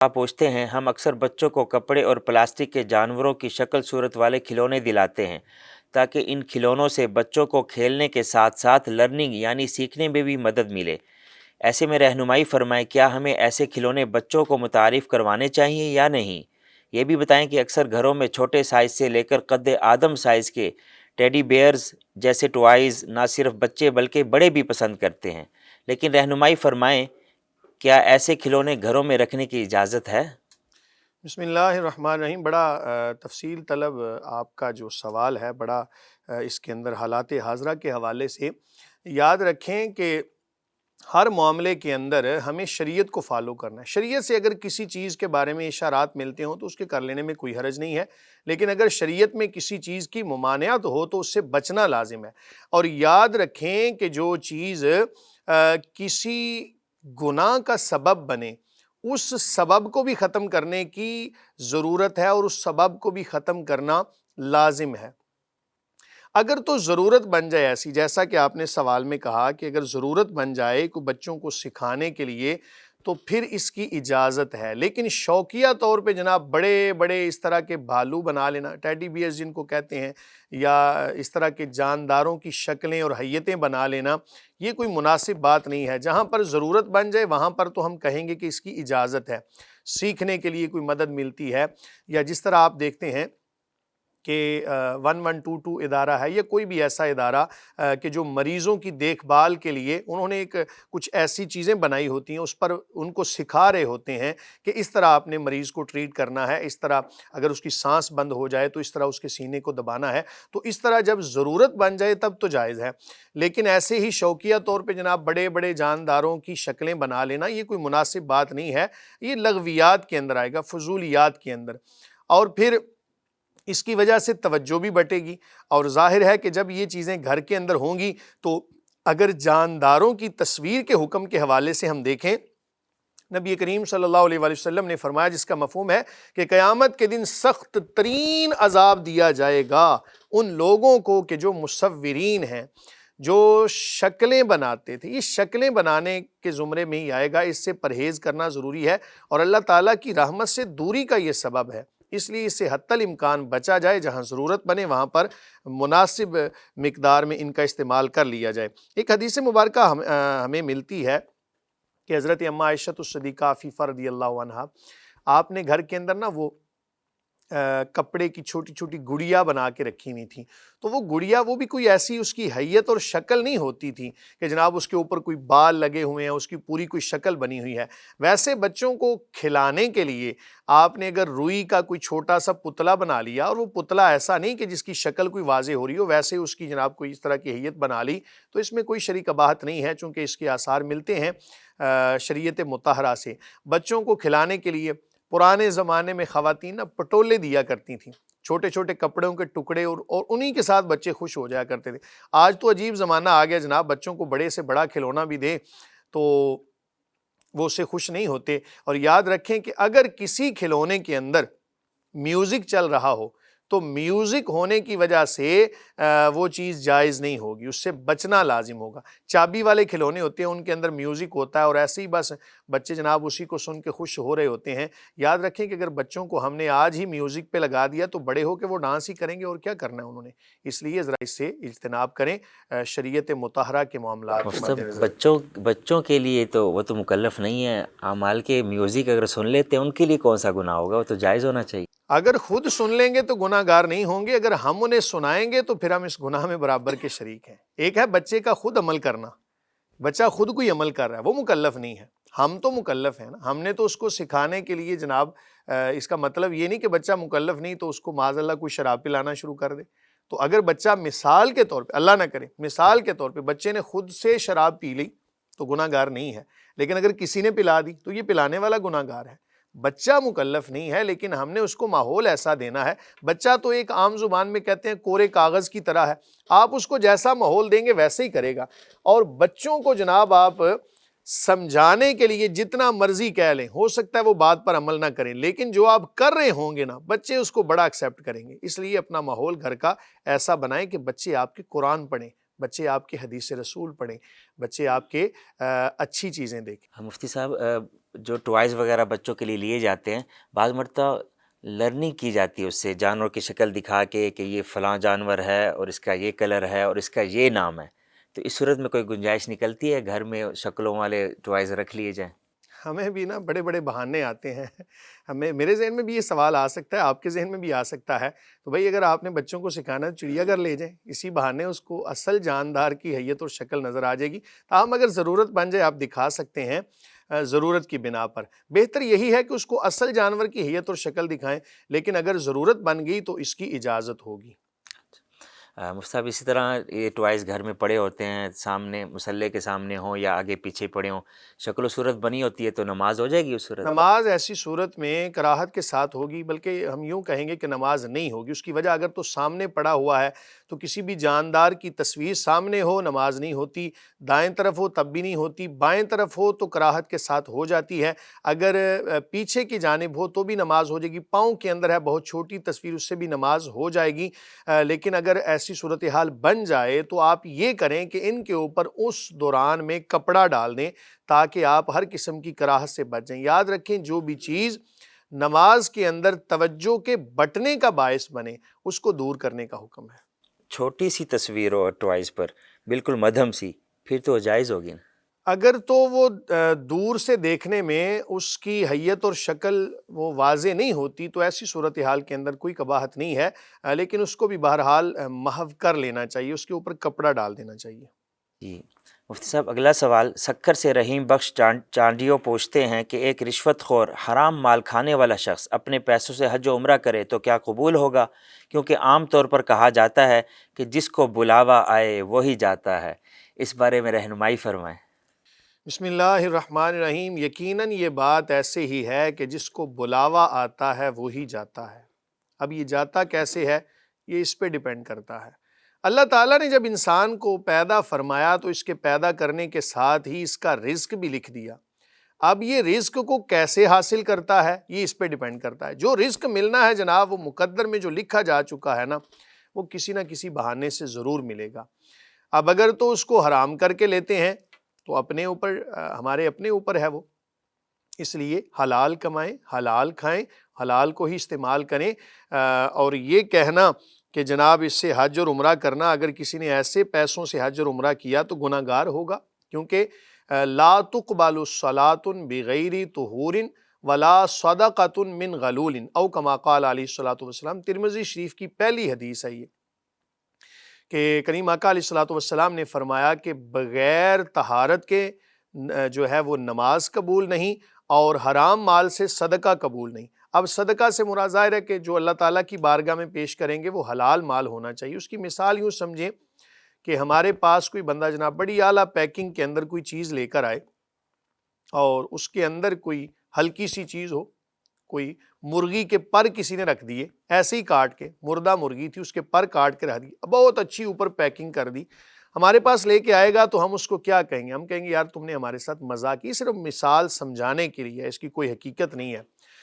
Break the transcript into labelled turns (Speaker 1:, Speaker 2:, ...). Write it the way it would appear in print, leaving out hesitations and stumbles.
Speaker 1: آپ پوچھتے ہیں ہم اکثر بچوں کو کپڑے اور پلاسٹک کے جانوروں کی شکل صورت والے کھلونے دلاتے ہیں تاکہ ان کھلونوں سے بچوں کو کھیلنے کے ساتھ ساتھ لرننگ یعنی سیکھنے میں بھی مدد ملے۔ ایسے میں رہنمائی فرمائیں، کیا ہمیں ایسے کھلونے بچوں کو متعارف کروانے چاہیے یا نہیں؟ یہ بھی بتائیں کہ اکثر گھروں میں چھوٹے سائز سے لے کر قد آدم سائز کے ٹیڈی بیئرز جیسے ٹوائز نہ صرف بچے بلکہ بڑے بھی پسند کرتے ہیں، لیکن رہنمائی فرمائیں کیا ایسے کھلونے گھروں میں رکھنے کی اجازت ہے؟
Speaker 2: بسم اللہ الرحمن الرحیم۔ بڑا تفصیل طلب آپ کا جو سوال ہے، بڑا اس کے اندر حالات حاضرہ کے حوالے سے یاد رکھیں کہ ہر معاملے کے اندر ہمیں شریعت کو فالو کرنا ہے۔ شریعت سے اگر کسی چیز کے بارے میں اشارات ملتے ہوں تو اس کے کر لینے میں کوئی حرج نہیں ہے، لیکن اگر شریعت میں کسی چیز کی ممانعت ہو تو اس سے بچنا لازم ہے۔ اور یاد رکھیں کہ جو چیز کسی گناہ کا سبب بنے، اس سبب کو بھی ختم کرنے کی ضرورت ہے اور اس سبب کو بھی ختم کرنا لازم ہے۔ اگر تو ضرورت بن جائے ایسی، جیسا کہ آپ نے سوال میں کہا کہ اگر ضرورت بن جائے کوئی بچوں کو سکھانے کے لیے تو پھر اس کی اجازت ہے، لیکن شوقیہ طور پہ جناب بڑے بڑے اس طرح کے بھالو بنا لینا، ٹیڈی بیئرز جن کو کہتے ہیں، یا اس طرح کے جانداروں کی شکلیں اور حیتیں بنا لینا، یہ کوئی مناسب بات نہیں ہے۔ جہاں پر ضرورت بن جائے وہاں پر تو ہم کہیں گے کہ اس کی اجازت ہے، سیکھنے کے لیے کوئی مدد ملتی ہے، یا جس طرح آپ دیکھتے ہیں کہ 1122 ادارہ ہے یا کوئی بھی ایسا ادارہ کہ جو مریضوں کی دیکھ بھال کے لیے انہوں نے کچھ ایسی چیزیں بنائی ہوتی ہیں، اس پر ان کو سکھا رہے ہوتے ہیں کہ اس طرح آپ نے مریض کو ٹریٹ کرنا ہے، اس طرح اگر اس کی سانس بند ہو جائے تو اس طرح اس کے سینے کو دبانا ہے۔ تو اس طرح جب ضرورت بن جائے تب تو جائز ہے، لیکن ایسے ہی شوقیہ طور پہ جناب بڑے بڑے جانداروں کی شکلیں بنا لینا یہ کوئی مناسب بات نہیں ہے، یہ لغویات کے اندر آئے گا، فضولیات کے اندر، اور پھر اس کی وجہ سے توجہ بھی بٹے گی۔ اور ظاہر ہے کہ جب یہ چیزیں گھر کے اندر ہوں گی تو اگر جانداروں کی تصویر کے حکم کے حوالے سے ہم دیکھیں، نبی کریم صلی اللہ علیہ وآلہ وسلم نے فرمایا، جس کا مفہوم ہے کہ قیامت کے دن سخت ترین عذاب دیا جائے گا ان لوگوں کو کہ جو مصورین ہیں، جو شکلیں بناتے تھے۔ یہ شکلیں بنانے کے زمرے میں ہی آئے گا، اس سے پرہیز کرنا ضروری ہے، اور اللہ تعالیٰ کی رحمت سے دوری کا یہ سبب ہے، اس لیے اس سے حتی الامکان بچا جائے، جہاں ضرورت بنے وہاں پر مناسب مقدار میں ان کا استعمال کر لیا جائے۔ ایک حدیث مبارکہ ہمیں ملتی ہے کہ حضرت اماں عائشہ الصدیقہ عفیفہ رضی اللہ عنہا، آپ نے گھر کے اندر نا وہ کپڑے کی چھوٹی چھوٹی گڑیا بنا کے رکھی ہوئی تھیں، تو وہ گڑیا وہ بھی کوئی ایسی اس کی حیت اور شکل نہیں ہوتی تھی کہ جناب اس کے اوپر کوئی بال لگے ہوئے ہیں، اس کی پوری کوئی شکل بنی ہوئی ہے۔ ویسے بچوں کو کھلانے کے لیے آپ نے اگر روئی کا کوئی چھوٹا سا پتلا بنا لیا، اور وہ پتلا ایسا نہیں کہ جس کی شکل کوئی واضح ہو رہی ہو، ویسے اس کی جناب کوئی اس طرح کی حیت بنا لی، تو اس میں کوئی شرعی قباحت نہیں ہے، چونکہ اس کے آثار ملتے ہیں شریعت مطہرہ سے۔ بچوں کو کھلانے کے لیے پرانے زمانے میں خواتین نا پٹولے دیا کرتی تھیں، چھوٹے چھوٹے کپڑوں کے ٹکڑے، اور انہی کے ساتھ بچے خوش ہو جایا کرتے تھے۔ آج تو عجیب زمانہ آ گیا جناب، بچوں کو بڑے سے بڑا کھلونا بھی دیں تو وہ اس سے خوش نہیں ہوتے۔ اور یاد رکھیں کہ اگر کسی کھلونے کے اندر میوزک چل رہا ہو تو میوزک ہونے کی وجہ سے وہ چیز جائز نہیں ہوگی، اس سے بچنا لازم ہوگا۔ چابی والے کھلونے ہوتے ہیں، ان کے اندر میوزک ہوتا ہے، اور ایسے ہی بس بچے جناب اسی کو سن کے خوش ہو رہے ہوتے ہیں۔ یاد رکھیں کہ اگر بچوں کو ہم نے آج ہی میوزک پہ لگا دیا تو بڑے ہو کے وہ ڈانس ہی کریں گے، اور کیا کرنا ہے انہوں نے۔ اس لیے ذرا اس سے اجتناب کریں، شریعت مطہرہ کے معاملات کے مد نظر۔
Speaker 1: بچوں کے لیے تو وہ تو مکلف نہیں ہے، اعمال کے میوزک اگر سن لیتے ہیں ان کے لیے کون سا گناہ ہوگا، وہ تو جائز ہونا چاہیے۔
Speaker 2: اگر خود سن لیں گے تو گناہ گار نہیں ہوں گے، اگر ہم انہیں سنائیں گے تو پھر ہم اس گناہ میں برابر کے شریک ہیں۔ ایک ہے بچے کا خود عمل کرنا، بچہ خود کوئی عمل کر رہا ہے، وہ مکلف نہیں ہے، ہم تو مکلف ہیں نا، ہم نے تو اس کو سکھانے کے لیے جناب، اس کا مطلب یہ نہیں کہ بچہ مکلف نہیں تو اس کو معاذ اللہ کوئی شراب پلانا شروع کر دے۔ تو اگر بچہ مثال کے طور پہ، اللہ نہ کرے، مثال کے طور پہ بچے نے خود سے شراب پی لی تو گناہ گار نہیں ہے، لیکن اگر کسی نے پلا دی تو یہ پلانے والا گناہ گار ہے۔ بچہ مکلف نہیں ہے، لیکن ہم نے اس کو ماحول ایسا دینا ہے۔ بچہ تو ایک عام زبان میں کہتے ہیں کورے کاغذ کی طرح ہے، آپ اس کو جیسا ماحول دیں گے ویسے ہی کرے گا۔ اور بچوں کو جناب آپ سمجھانے کے لیے جتنا مرضی کہہ لیں، ہو سکتا ہے وہ بات پر عمل نہ کریں، لیکن جو آپ کر رہے ہوں گے نا، بچے اس کو بڑا ایکسیپٹ کریں گے۔ اس لیے اپنا ماحول گھر کا ایسا بنائیں کہ بچے آپ کے قرآن پڑھیں، بچے آپ کے حدیث رسول پڑھیں، بچے آپ کے اچھی چیزیں دیکھیں۔
Speaker 1: مفتی صاحب، جو ٹوائز وغیرہ بچوں کے لیے لیے جاتے ہیں، بعض مرتبہ لرننگ کی جاتی ہے اس سے، جانور کی شکل دکھا کے کہ یہ فلاں جانور ہے اور اس کا یہ کلر ہے اور اس کا یہ نام ہے، تو اس صورت میں کوئی گنجائش نکلتی ہے گھر میں شکلوں والے ٹوائز رکھ لیے جائیں؟
Speaker 2: ہمیں بھی نا بڑے بڑے بہانے آتے ہیں میرے ذہن میں بھی یہ سوال آ سکتا ہے، آپ کے ذہن میں بھی آ سکتا ہے، تو بھائی اگر آپ نے بچوں کو سکھانا ہے چڑیا گھر لے جائیں، اسی بہانے اس کو اصل جاندار کی حیت اور شکل نظر آ جائے گی، تاہم اگر ضرورت بن جائے آپ دکھا سکتے ہیں ضرورت کی بنا پر۔ بہتر یہی ہے کہ اس کو اصل جانور کی حیت اور شکل دکھائیں، لیکن اگر ضرورت بن گئی تو اس کی اجازت ہوگی۔
Speaker 1: مفتی صاحب اسی طرح یہ ٹوائز گھر میں پڑے ہوتے ہیں، سامنے مصلح کے سامنے ہوں یا آگے پیچھے پڑے ہوں، شکل و صورت بنی ہوتی ہے تو نماز ہو جائے گی اس صورت؟
Speaker 2: نماز ایسی صورت میں کراہت کے ساتھ ہوگی، بلکہ ہم یوں کہیں گے کہ نماز نہیں ہوگی۔ اس کی وجہ اگر تو سامنے پڑا ہوا ہے تو کسی بھی جاندار کی تصویر سامنے ہو نماز نہیں ہوتی، دائیں طرف ہو تب بھی نہیں ہوتی، بائیں طرف ہو تو کراہت کے ساتھ ہو جاتی ہے، اگر پیچھے کی جانب ہو تو بھی نماز ہو جائے گی، پاؤں کے اندر ہے بہت چھوٹی تصویر اس سے بھی نماز ہو جائے گی۔ لیکن اگر ایسی صورتحال بن جائے تو آپ یہ کریں کہ ان کے اوپر اس دوران میں کپڑا ڈال دیں تاکہ آپ ہر قسم کی کراہت سے بچ جائیں۔ یاد رکھیں جو بھی چیز نماز کے اندر توجہ کے بٹنے کا باعث بنے اس کو دور کرنے کا حکم ہے۔
Speaker 1: چھوٹی سی تصویر ہو ٹوائز پر، بالکل مدھم سی، پھر تو جائز ہوگی نا؟
Speaker 2: اگر تو وہ دور سے دیکھنے میں اس کی حیت اور شکل وہ واضح نہیں ہوتی تو ایسی صورتحال کے اندر کوئی قباحت نہیں ہے، لیکن اس کو بھی بہرحال محو کر لینا چاہیے، اس کے اوپر کپڑا ڈال دینا چاہیے۔
Speaker 1: جی مفتی صاحب، اگلا سوال سکر سے رحیم بخش چانڈیو پوچھتے ہیں کہ ایک رشوت خور حرام مال کھانے والا شخص اپنے پیسوں سے حج و عمرہ کرے تو کیا قبول ہوگا؟ کیونکہ عام طور پر کہا جاتا ہے کہ جس کو بلاوا آئے وہی جاتا ہے، اس بارے میں رہنمائی فرمائیں۔
Speaker 2: بسم اللہ الرحمن الرحیم، یقیناً یہ بات ایسے ہی ہے کہ جس کو بلاوا آتا ہے وہی جاتا ہے۔ اب یہ جاتا کیسے ہے یہ اس پہ ڈیپینڈ کرتا ہے۔ اللہ تعالیٰ نے جب انسان کو پیدا فرمایا تو اس کے پیدا کرنے کے ساتھ ہی اس کا رزق بھی لکھ دیا۔ اب یہ رزق کو کیسے حاصل کرتا ہے یہ اس پہ ڈیپینڈ کرتا ہے۔ جو رزق ملنا ہے جناب وہ مقدر میں جو لکھا جا چکا ہے نا، وہ کسی نہ کسی بہانے سے ضرور ملے گا۔ اب اگر تو اس کو حرام کر کے لیتے ہیں تو اپنے اوپر ہمارے اپنے اوپر ہے وہ، اس لیے حلال کمائیں، حلال کھائیں، حلال کو ہی استعمال کریں۔ اور یہ کہنا کہ جناب اس سے حج اور عمرہ کرنا، اگر کسی نے ایسے پیسوں سے حج اور عمرہ کیا تو گناہ گار ہوگا، کیونکہ لا تقبل صلاۃ بغیر طہور ولا صدقۃ من غلول او کما قال علیہ الصلوۃ والسلام۔ ترمذی شریف کی پہلی حدیث ہے یہ کہ کریم آقا علیہ الصلوۃ والسلام نے فرمایا کہ بغیر طہارت کے جو ہے وہ نماز قبول نہیں اور حرام مال سے صدقہ قبول نہیں۔ اب صدقہ سے مراد ظاہر ہے کہ جو اللہ تعالیٰ کی بارگاہ میں پیش کریں گے وہ حلال مال ہونا چاہیے۔ اس کی مثال یوں سمجھیں کہ ہمارے پاس کوئی بندہ جناب بڑی اعلیٰ پیکنگ کے اندر کوئی چیز لے کر آئے اور اس کے اندر کوئی ہلکی سی چیز ہو، کوئی مرغی کے پر کسی نے رکھ دیے، ایسے ہی کاٹ کے، مردہ مرغی تھی اس کے پر کاٹ کے رکھ دی، بہت اچھی اوپر پیکنگ کر دی، ہمارے پاس لے کے آئے گا تو ہم اس کو کیا کہیں گے؟ ہم کہیں گے یار تم نے ہمارے ساتھ مزاق کی، صرف مثال سمجھانے کے لیے، اس کی کوئی حقیقت نہیں ہے۔